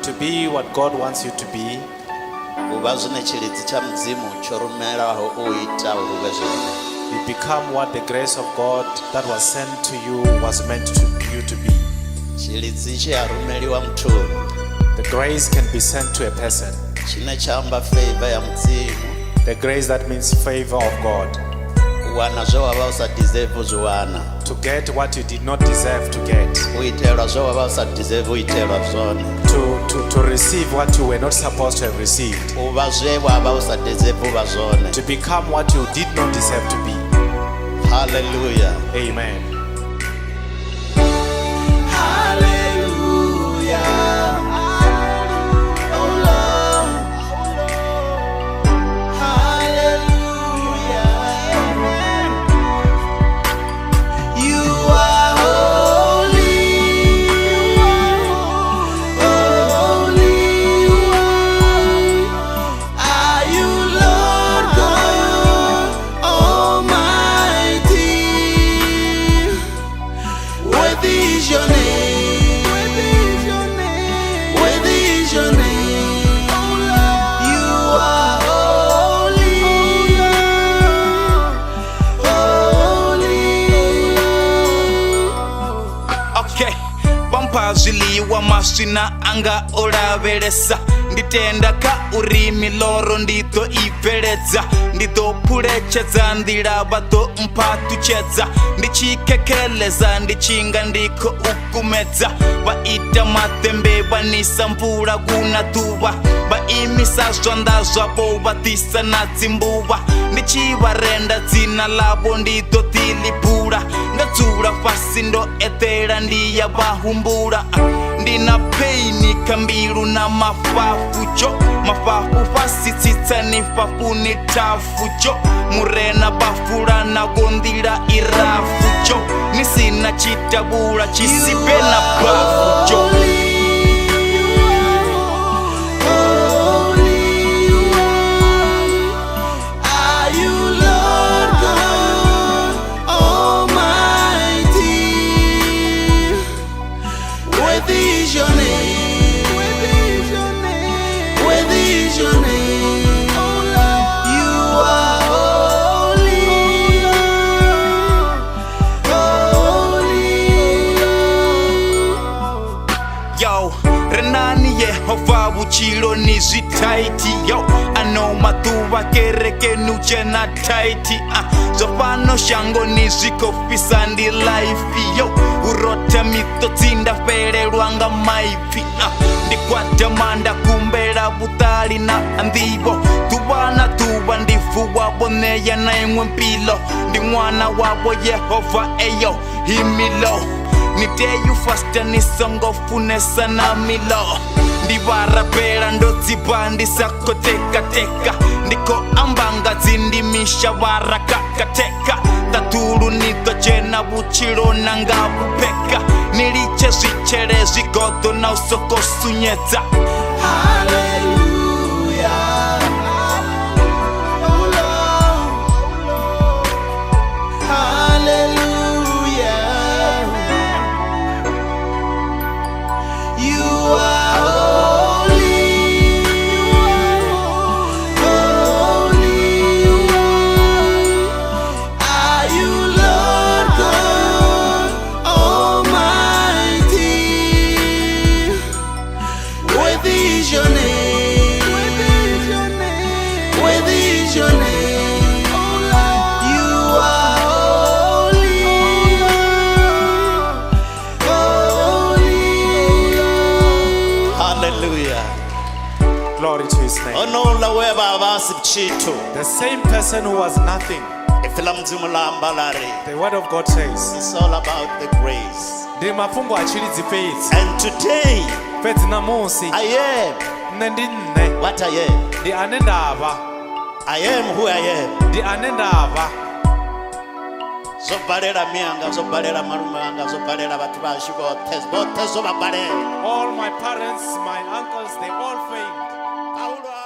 To be what God wants you to be. You become what the grace of God that was sent to you was meant to you to be. The grace can be sent to a person. The grace that means favor of God. To get what you did not deserve to get. To receive what you were not supposed to have received. To become what you did not deserve to be. Hallelujah. Amen. Wa masina anga olaveresa nditenda ka urimi loro ndito iveledza ndito pulecheza ndilaba to mpatucheza ndichikekeleza ndichinga ndiko ukumedza baita matembe banisa mvula kuna tuba baimisa zwandazwa bo batisa na dzimbuba ndichivarenda dzina labo ndito tilipula ndatsula fasi ndo etela ndiya bahumbula ndina peini kambilu na mafafu jo mafafu fasitsitsa ni fafu ni tafu jo murena bafula na gondila irafu jo nisina chitabula chisipe na bafu jo. Yehova buchilo ni zitaiti yo ano matuba kereke nuche na taiti zofano shango ni ziko fisandi life yo urota mito tinda fere ruanga maipi ndikwata manda kumbera butali na andibo tubana tuba ndifu wabone ya na imwe mpilo ndi mwana wabo Yehova eyo himilo niteyu fasta nisongo funesa na milo ndivarapela ndodzibandisa koteka teka ndiko ambanga dzindimisha varakakateka tatulu nitochena buchilo nanga bupeka niliche zvichere zvigodo na usokosunyedza. Glory to his name. The same person who was nothing. The word of God says it's all about the grace. And today I am what I am. I am who I am. All my parents, my uncles, they all failed.